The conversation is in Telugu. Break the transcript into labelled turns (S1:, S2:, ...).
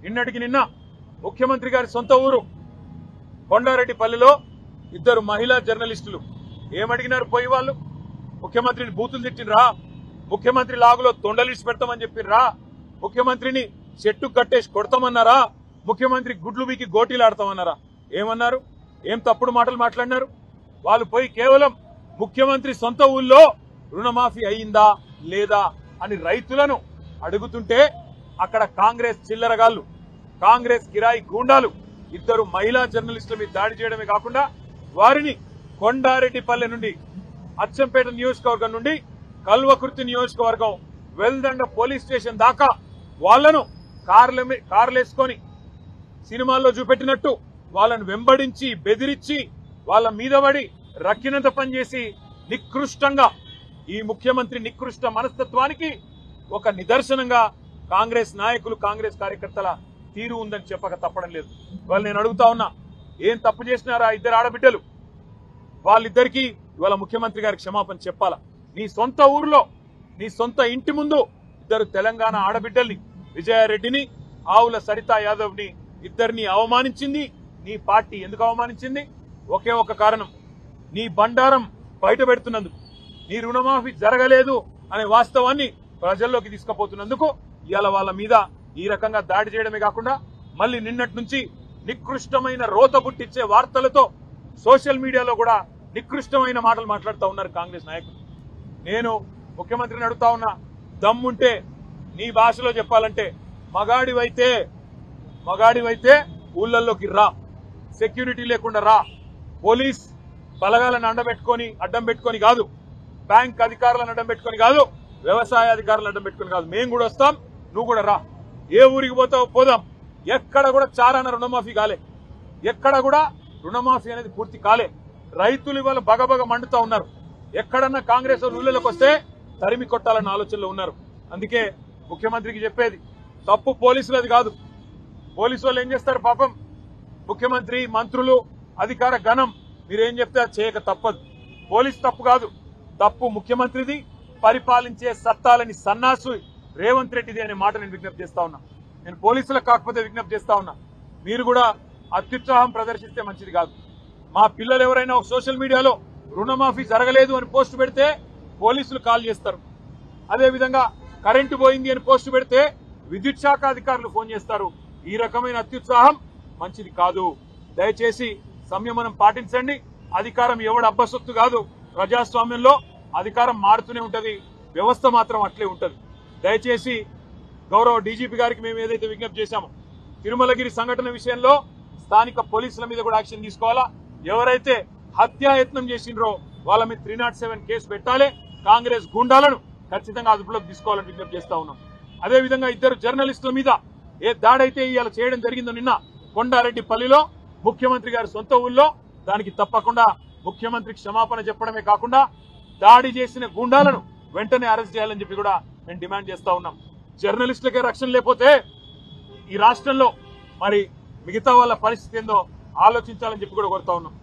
S1: నిన్నటికి నిన్న ముఖ్యమంత్రి గారి సొంత ఊరు కొండారెడ్డిపల్లిలో ఇద్దరు మహిళా జర్నలిస్టులు ఏమడిగినారు? పోయి వాళ్ళు ముఖ్యమంత్రిని బూతులు తిట్టినరా? ముఖ్యమంత్రి లాగులో తొండలిసి పెడతామని చెప్పిర్రా? ముఖ్యమంత్రిని చెట్టు కట్టేసి కొడతామన్నారా? ముఖ్యమంత్రి గుడ్లు వీకి గోటీలు ఆడతామన్నారా? ఏమన్నారు? ఏం తప్పుడు మాటలు మాట్లాడినారు? వాళ్ళు పోయి కేవలం ముఖ్యమంత్రి సొంత ఊళ్ళో రుణమాఫీ అయిందా లేదా అని రైతులను అడుగుతుంటే అక్కడ కాంగ్రెస్ చిల్లరగాళ్లు, కాంగ్రెస్ కిరాయి గూండాలు ఇద్దరు మహిళా జర్నలిస్టుల మీద దాడి చేయడమే కాకుండా వారిని కొండారెడ్డిపల్లె నుండి అచ్చంపేట నియోజకవర్గం నుండి కల్వకుర్తి నియోజకవర్గం వెల్దండ పోలీస్ స్టేషన్ దాకా వాళ్లను కార్లేసుకొని సినిమాల్లో చూపెట్టినట్టు వాళ్ళను వెంబడించి బెదిరించి వాళ్ళ మీద పడి రక్కినంత పనిచేసి నికృష్టంగా ఈ ముఖ్యమంత్రి నికృష్ట మనస్తత్వానికి ఒక నిదర్శనంగా కాంగ్రెస్ నాయకులు కాంగ్రెస్ కార్యకర్తల తీరు ఉందని చెప్పక తప్పడం లేదు. వాళ్ళు నేను అడుగుతా ఉన్నా, ఏం తప్పు చేసినారా ఇద్దరు ఆడబిడ్డలు? వాళ్ళిద్దరికీ ఇవాళ ముఖ్యమంత్రి గారికి క్షమాపణ చెప్పాలా? నీ సొంత ఊర్లో నీ సొంత ఇంటి ముందు ఇద్దరు తెలంగాణ ఆడబిడ్డల్ని, విజయారెడ్డిని ఆవుల సరితా యాదవ్ ని ఇద్దరిని అవమానించింది నీ పార్టీ. ఎందుకు అవమానించింది? ఒకే ఒక కారణం, నీ బండారం బయట పెడుతున్నందుకు, నీ రుణమాఫీ జరగలేదు అనే వాస్తవాన్ని ప్రజల్లోకి తీసుకుపోతున్నందుకు ఇవాళ వాళ్ళ మీద ఈ రకంగా దాడి చేయడమే కాకుండా మళ్ళీ నిన్నటి నుంచి నికృష్టమైన రోత పుట్టించే వార్తలతో సోషల్ మీడియాలో కూడా నికృష్టమైన మాటలు మాట్లాడుతూ ఉన్నారు కాంగ్రెస్ నాయకులు. నేను ముఖ్యమంత్రిని అడుగుతా ఉన్నా, దమ్ముంటే నీ భాషలో చెప్పాలంటే మగాడివైతే ఊళ్ళల్లోకి రా, సెక్యూరిటీ లేకుండా రా, పోలీస్ బలగాలను అడ్డం పెట్టుకొని కాదు, బ్యాంక్ అధికారులను అడ్డం పెట్టుకొని కాదు, వ్యవసాయ అధికారులను అడ్డం పెట్టుకొని కాదు, మేము కూడా వస్తాం, నువ్వు కూడా రా. ఏ ఊరికి పోతావో పోదాం. ఎక్కడ కూడా చారాన రుణమాఫీ కాలే, ఎక్కడ కూడా రుణమాఫీ అనేది పూర్తి కాలే. రైతులు ఇవాళ బగబగ మండుతా ఉన్నారు. ఎక్కడన్నా కాంగ్రెస్ ఊళ్ళలోకి వస్తే తరిమి కొట్టాలన్న ఆలోచనలో ఉన్నారు. అందుకే ముఖ్యమంత్రికి చెప్పేది, తప్పు పోలీసులది కాదు. పోలీసు వాళ్ళు ఏం చేస్తారు పాపం, ముఖ్యమంత్రి మంత్రులు అధికార గణం మీరేం చెప్తే అది చేయక తప్పదు. పోలీసు తప్పు కాదు, తప్పు ముఖ్యమంత్రిది, పరిపాలించే సత్తాలని సన్నాసు రేవంత్ రెడ్డిది అనే మాట నేను విజ్ఞప్తి చేస్తా ఉన్నా. నేను పోలీసులకు కాకపోతే విజ్ఞప్తి చేస్తా ఉన్నా, మీరు కూడా అత్యుత్సాహం ప్రదర్శిస్తే మంచిది కాదు. మా పిల్లలు ఎవరైనా ఒక సోషల్ మీడియాలో రుణమాఫీ జరగలేదు అని పోస్టు పెడితే పోలీసులు కాల్ చేస్తారు. అదేవిధంగా కరెంటు పోయింది అని పోస్టు పెడితే విద్యుత్ శాఖ అధికారులు ఫోన్ చేస్తారు. ఈ రకమైన అత్యుత్సాహం మంచిది కాదు. దయచేసి సంయమనం పాటించండి. అధికారం ఎవడు అబ్బసొత్తు కాదు. ప్రజాస్వామ్యంలో అధికారం మారుతూనే ఉంటది, వ్యవస్థ మాత్రం అట్లే ఉంటది. దయచేసి గౌరవ డీజీపీ గారికి మేము ఏదైతే విజ్ఞప్తి చేశామో, తిరుమలగిరి సంఘటన విషయంలో స్థానిక పోలీసుల మీద కూడా యాక్షన్ తీసుకోవాలా. ఎవరైతే హత్యాయత్నం చేసిండ్రో వాళ్ళ మీద 307 కేసు పెట్టాలి. కాంగ్రెస్ గుండాలను ఖచ్చితంగా అదుపులోకి తీసుకోవాలని విజ్ఞప్తి చేస్తా ఉన్నాం. అదేవిధంగా ఇద్దరు జర్నలిస్టుల మీద ఏ దాడైతే ఇవాళ చేయడం జరిగిందో నిన్న కొండారెడ్డిపల్లిలో ముఖ్యమంత్రి గారి సొంత ఊళ్ళో, దానికి తప్పకుండా ముఖ్యమంత్రికి క్షమాపణ చెప్పడమే కాకుండా దాడి చేసిన గుండాలను వెంటనే అరెస్ట్ చేయాలని చెప్పి కూడా మేము డిమాండ్ చేస్తా ఉన్నాం. జర్నలిస్టులకే రక్షణ లేకపోతే ఈ రాష్ట్రంలో మరి మిగతా వాళ్ళ పరిస్థితి ఏందో ఆలోచించాలని చెప్పి కూడా కోరుతా ఉన్నాం.